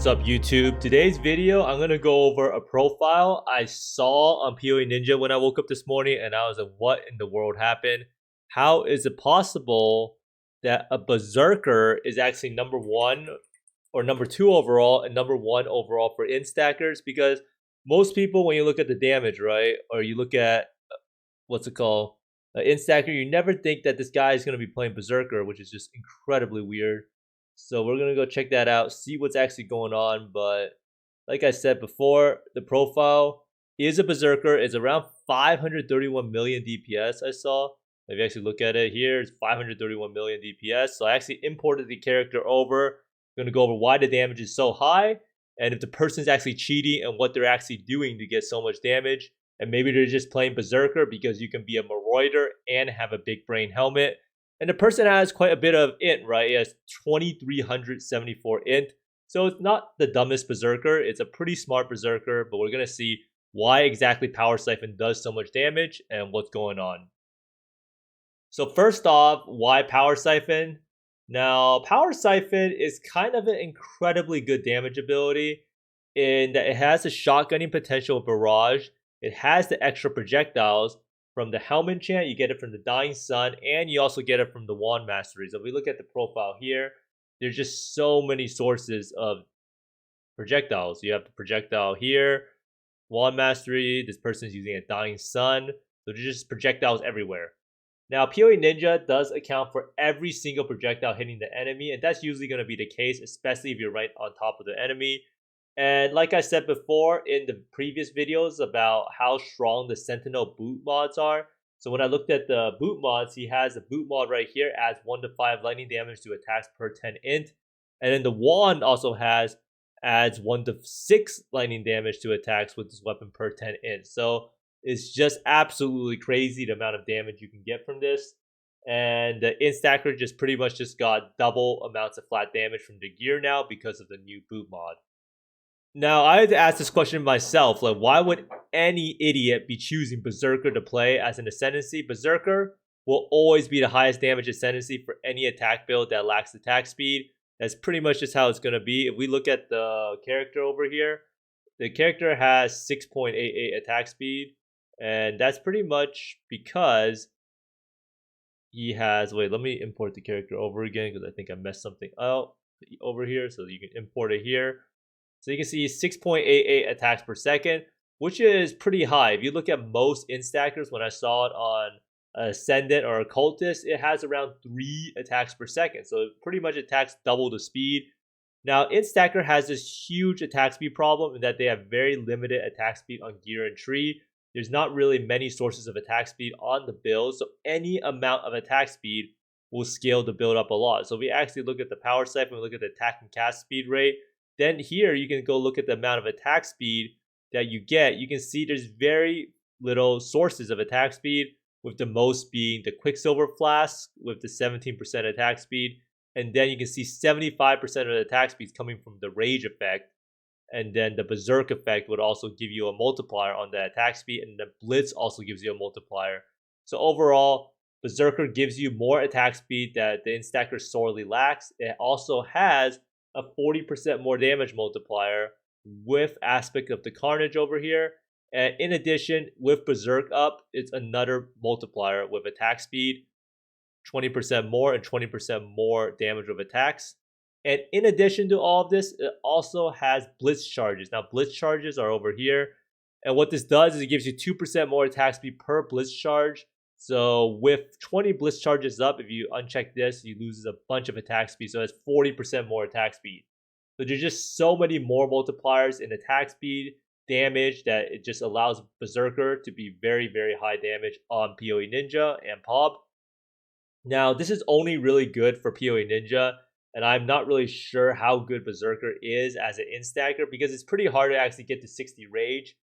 What's up YouTube? Today's video I'm gonna go over a profile I saw on PoE Ninja when I woke up this morning, and I was like, what in the world happened? How is it possible that a Berserker is actually number 1 or number 2 overall and number 1 overall for Int Stackers? Because most people, when you look at the damage, right, or you look at what's it called, Int Stacker, you never think that this guy is gonna be playing Berserker, which is just incredibly weird. So we're gonna go check that out, see what's actually going on. But like I said before, the profile is a Berserker. It's around 531 million DPS. I saw. If you actually look at it here, it's 531 million DPS. So I actually imported the character over. I'm gonna go over why the damage is so high, and if the person's actually cheating and what they're actually doing to get so much damage. And maybe they're just playing Berserker because you can be a Marauder and have a big brain helmet. And the person has quite a bit of int, right? He has 2374 int. So it's not the dumbest Berserker. It's a pretty smart Berserker, but we're going to see why exactly Power Siphon does so much damage and what's going on. So first off, why Power Siphon? Now, Power Siphon is kind of an incredibly good damage ability in that it has the shotgunning potential of Barrage. It has the extra projectiles. From the Helm enchant, you get it from the Dying Sun, and you also get it from the Wand Mastery. So if we look at the profile here, there's just so many sources of projectiles. You have the projectile here, Wand Mastery, this person's using a Dying Sun. So there's just projectiles everywhere. Now, PoE Ninja does account for every single projectile hitting the enemy, and that's usually going to be the case, especially if you're right on top of the enemy. And like I said before in the previous videos about how strong the Sentinel boot mods are. So when I looked at the boot mods, he has a boot mod right here, adds 1 to 5 lightning damage to attacks per 10 int. And then the wand also adds 1 to 6 lightning damage to attacks with this weapon per 10 int. So it's just absolutely crazy the amount of damage you can get from this. And the Int Stacker just pretty much just got double amounts of flat damage from the gear now because of the new boot mod. Now, I had to ask this question myself, like, why would any idiot be choosing Berserker to play as an ascendancy? Berserker will always be the highest damage ascendancy for any attack build that lacks attack speed. That's pretty much just how it's going to be. If we look at the character over here, the character has 6.88 attack speed, and that's pretty much because he has, wait, let me import the character over again because I think I messed something up over here, so you can import it here. So you can see 6.88 attacks per second, which is pretty high. If you look at most Int Stackers, when I saw it on Ascendant or Occultist, it has around 3 attacks per second. So it pretty much attacks double the speed. Now, Int Stacker has this huge attack speed problem in that they have very limited attack speed on gear and tree. There's not really many sources of attack speed on the build, so any amount of attack speed will scale the build up a lot. So if we actually look at the Power Siphon, we look at the attack and cast speed rate, then here you can go look at the amount of attack speed that you get. You can see there's very little sources of attack speed, with the most being the Quicksilver Flask with the 17% attack speed. And then you can see 75% of the attack speed coming from the Rage effect. And then the Berserk effect would also give you a multiplier on the attack speed, and the Blitz also gives you a multiplier. So overall, Berserker gives you more attack speed that the Int Stacker sorely lacks. It also has a 40% more damage multiplier with aspect of the Carnage over here. And in addition, with Berserk up, it's another multiplier with attack speed, 20% more and 20% more damage with attacks. And in addition to all of this, it also has Blitz charges. Now, Blitz charges are over here. And what this does is it gives you 2% more attack speed per Blitz charge. So with 20 Blitz charges up, if you uncheck this, you lose a bunch of attack speed. So it's 40% more attack speed. So there's just so many more multipliers in attack speed, damage, that it just allows Berserker to be very, very high damage on PoE Ninja and PoB. Now, this is only really good for PoE Ninja, and I'm not really sure how good Berserker is as an Int Stacker because it's pretty hard to actually get to 60 Rage.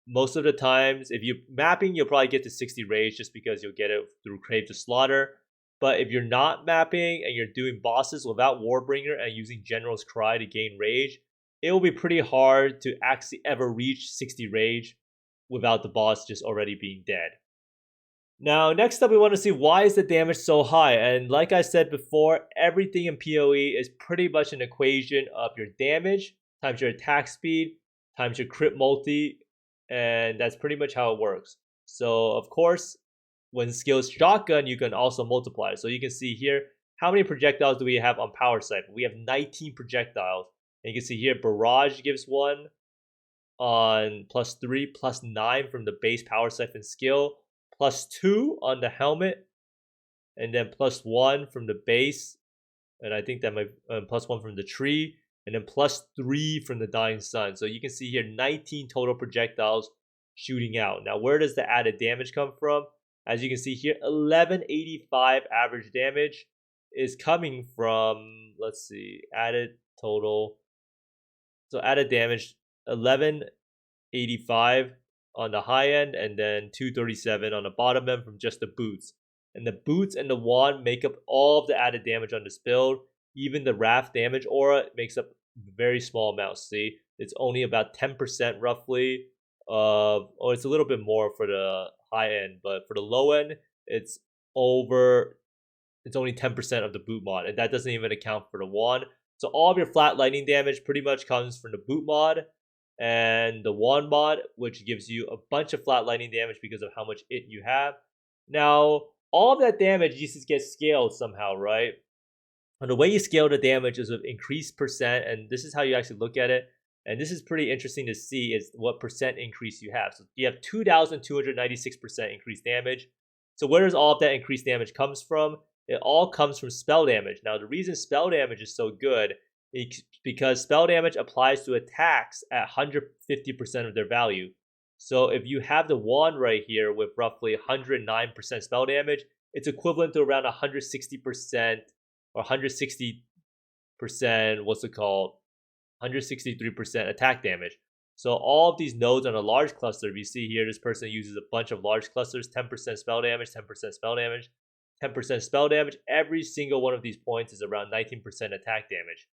Most of the times, if you're mapping, you'll probably get to 60 Rage just because you'll get it through Crave to Slaughter. But if you're not mapping and you're doing bosses without Warbringer and using General's Cry to gain Rage, it will be pretty hard to actually ever reach 60 Rage without the boss just already being dead. Now, next up, we want to see why is the damage so high. And like I said before, everything in PoE is pretty much an equation of your damage times your attack speed times your crit multi, and that's pretty much how it works. So of course, when skills shotgun, you can also multiply. So you can see here, how many projectiles do we have on power Siphon? We have 19 projectiles. And you can see here, barrage gives 1 on +3, +9 from the base power Siphon skill, +2 on the helmet, and then +1 from the base, and I think that might +1 from the tree, and then +3 from the dying sun. So you can see here 19 total projectiles shooting out. Now, where does the added damage come from? As you can see here, 1185 average damage is coming from, let's see, added total. So added damage 1185 on the high end, and then 237 on the bottom end from just the boots. And the boots and the wand make up all of the added damage on this build. Even the Wrath damage aura makes up very small amounts. See, it's only about 10% roughly. Or it's a little bit more for the high end, but for the low end, it's only 10% of the boot mod, and that doesn't even account for the wand. So all of your flat lightning damage pretty much comes from the boot mod and the wand mod, which gives you a bunch of flat lightning damage because of how much it you have. Now, all of that damage used to get scaled somehow, right? And the way you scale the damage is with increased percent, and this is how you actually look at it. And this is pretty interesting to see is what percent increase you have. So you have 2,296% increased damage. So where does all of that increased damage comes from? It all comes from spell damage. Now, the reason spell damage is so good is because spell damage applies to attacks at 150% of their value. So if you have the wand right here with roughly 109% spell damage, it's equivalent to around 160% or 160%, what's it called? 163% attack damage. So all of these nodes on a large cluster, if you see here, this person uses a bunch of large clusters, 10% spell damage, 10% spell damage, 10% spell damage. Every single one of these points is around 19% attack damage.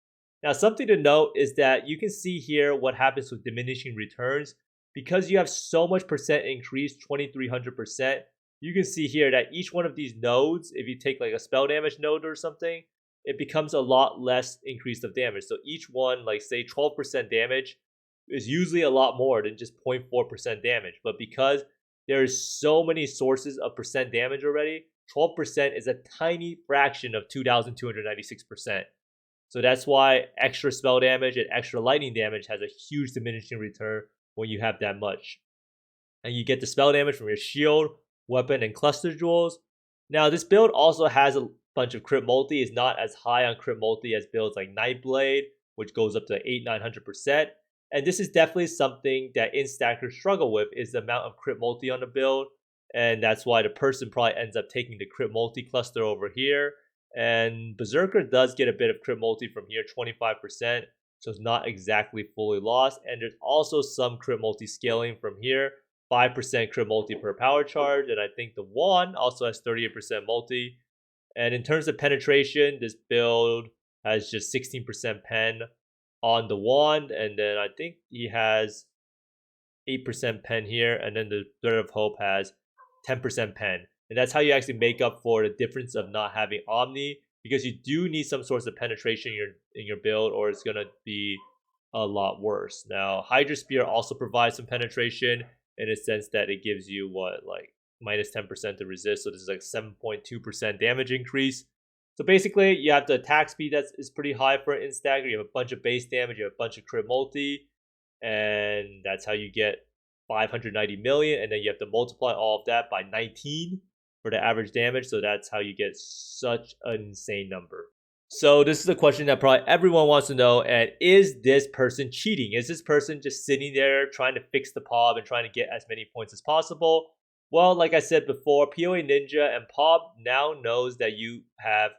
Now, something to note is that you can see here what happens with diminishing returns. Because you have so much percent increase, 2300%, you can see here that each one of these nodes, if you take like a spell damage node or something, it becomes a lot less increase of damage. So each one, like say 12% damage, is usually a lot more than just 0.4% damage. But because there's so many sources of percent damage already, 12% is a tiny fraction of 2,296%. So that's why extra spell damage and extra lightning damage has a huge diminishing return when you have that much. And you get the spell damage from your shield, weapon, and cluster jewels. Now, this build also has a bunch of crit multi. It's not as high on crit multi as builds like Nightblade, which goes up to 800-900%. And this is definitely something that Int Stacker struggle with, is the amount of crit multi on the build. And that's why the person probably ends up taking the crit multi cluster over here. And Berserker does get a bit of crit multi from here, 25%. So it's not exactly fully lost. And there's also some crit multi scaling from here. 5% crit multi per power charge. And I think the wand also has 38% multi. And in terms of penetration, this build has just 16% pen on the wand. And then I think he has 8% pen here. And then the Thread of Hope has 10% pen. And that's how you actually make up for the difference of not having Omni, because you do need some sorts of penetration in your build, or it's going to be a lot worse. Now, Hydra Spear also provides some penetration in a sense that it gives you like minus 10% to resist. So this is like 7.2% damage increase. So basically, you have the attack speed that is pretty high for Int Stacker. You have a bunch of base damage. You have a bunch of crit multi. And that's how you get 590 million. And then you have to multiply all of that by 19 for the average damage. So that's how you get such an insane number. So this is a question that probably everyone wants to know. And is this person cheating? Is this person just sitting there trying to fix the PoB and trying to get as many points as possible? Well, like I said before, PoE Ninja and PoB now knows that you have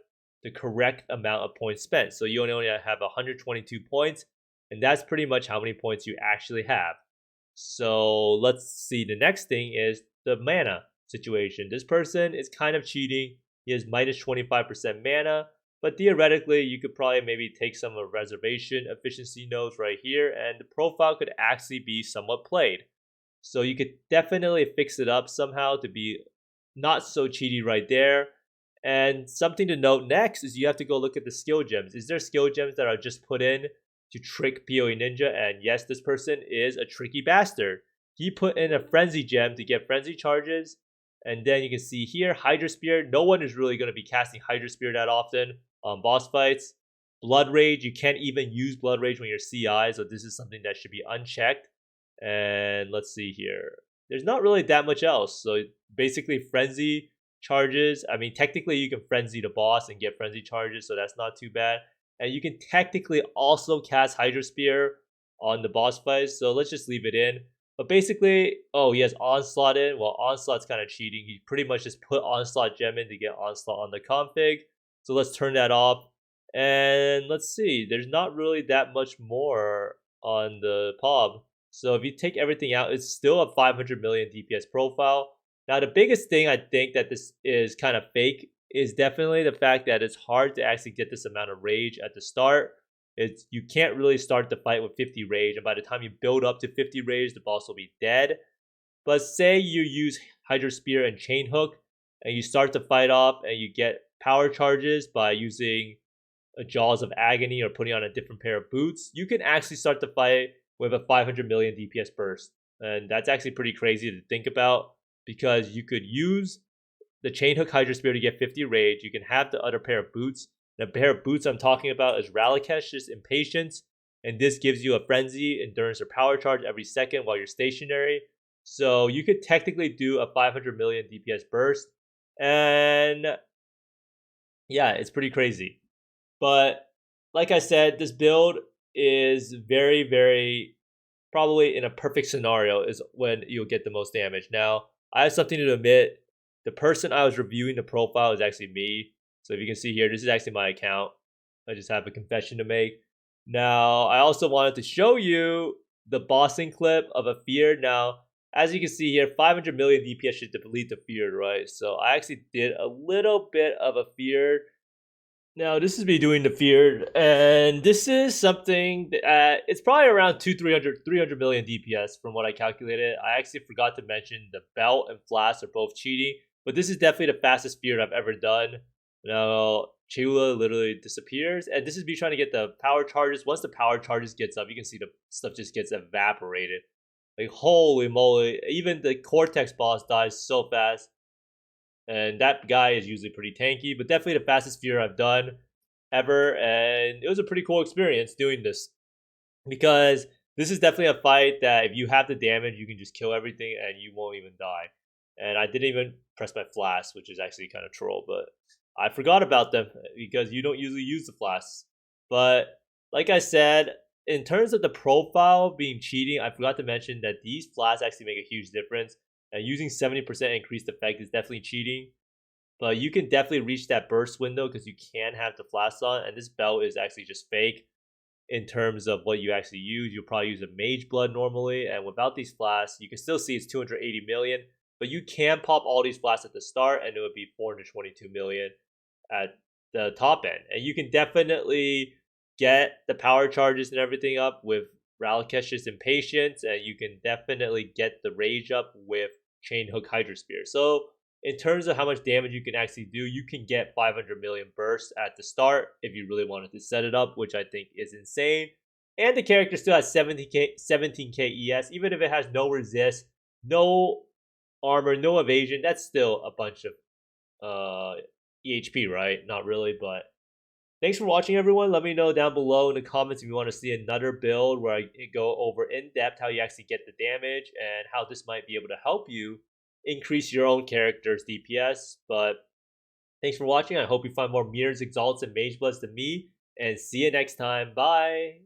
the correct amount of points spent. So you only have 122 points. And that's pretty much how many points you actually have. So let's see. The next thing is the mana situation. This person is kind of cheating. He has minus 25% mana. But theoretically, you could probably maybe take some of reservation efficiency nodes right here, and the profile could actually be somewhat played. So you could definitely fix it up somehow to be not so cheaty right there. And something to note next is you have to go look at the skill gems. Is there skill gems that are just put in to trick PoE Ninja, and yes, this person is a tricky bastard. He put in a Frenzy Gem to get Frenzy Charges, and then you can see here, Hydra Spear. No one is really going to be casting Hydra Spear that often on boss fights. Blood Rage, you can't even use Blood Rage when you're CI, so this is something that should be unchecked. And let's see here. There's not really that much else. So basically Frenzy Charges. I mean, technically you can Frenzy the boss and get Frenzy Charges, so that's not too bad. And you can technically also cast Hydra Spear on the boss fights, so let's just leave it in. But basically, oh, he has Onslaught in. Well, Onslaught's kind of cheating. He pretty much just put Onslaught Gem in to get Onslaught on the config. So let's turn that off. And let's see, there's not really that much more on the POB. So if you take everything out, it's still a 500 million DPS profile. Now, the biggest thing I think that this is kind of fake is definitely the fact that it's hard to actually get this amount of rage at the start. You can't really start the fight with 50 rage, and by the time you build up to 50 rage, the boss will be dead. But say you use Hydra Spear and Chain Hook, and you start the fight off, and you get power charges by using a Jaws of Agony or putting on a different pair of boots, you can actually start the fight with a 500 million DPS burst. And that's actually pretty crazy to think about, because you could use the Chain Hook Hydra Spear to get 50 rage. You can have the other pair of boots. The pair of boots I'm talking about is Ralakesh's Impatience, and this gives you a Frenzy, Endurance, or Power Charge every second while you're stationary. So you could technically do a 500 million DPS burst, and yeah, it's pretty crazy. But like I said, this build is very, very probably in a perfect scenario is when you'll get the most damage. Now, I have something to admit. The person I was reviewing the profile is actually me. So if you can see here, this is actually my account. I just have a confession to make. Now, I also wanted to show you the bossing clip of a Feared. Now, as you can see here, 500 million DPS should deplete the Feared, right? So I actually did a little bit of a Feared. Now, this is me doing the Feared, and this is something that it's probably around 300 million DPS from what I calculated. I actually forgot to mention the Belt and Flask are both cheating, but this is definitely the fastest Feared I've ever done. Now, Chula literally disappears, and this is me trying to get the power charges. Once the power charges gets up, you can see the stuff just gets evaporated. Like, holy moly, even the Cortex boss dies so fast. And that guy is usually pretty tanky, but definitely the fastest Fear I've done ever. And it was a pretty cool experience doing this, because this is definitely a fight that if you have the damage, you can just kill everything and you won't even die. And I didn't even press my flask, which is actually kind of troll, but I forgot about them because you don't usually use the flasks. But like I said, in terms of the profile being cheating, I forgot to mention that these flasks actually make a huge difference. And using 70% increased effect is definitely cheating. But you can definitely reach that burst window because you can have the flasks on. And this belt is actually just fake in terms of what you actually use. You'll probably use a Mage Blood normally. And without these flasks, you can still see it's 280 million. But you can pop all these flasks at the start and it would be 422 million at the top end. And you can definitely get the power charges and everything up with Ralakesh's Impatience, and you can definitely get the rage up with Chain Hook Hydra Spear. So in terms of how much damage you can actually do, you can get 500 million bursts at the start if you really wanted to set it up, which I think is insane. And the character still has 17k ES, even if it has no resist, no armor, no evasion. That's still a bunch of EHP, right? Not really, but thanks for watching, everyone. Let me know down below in the comments if you want to see another build where I go over in depth how you actually get the damage and how this might be able to help you increase your own character's DPS. But thanks for watching. I hope you find more Mirrors, Exalts, and Mage Bloods than me. And see you next time. Bye.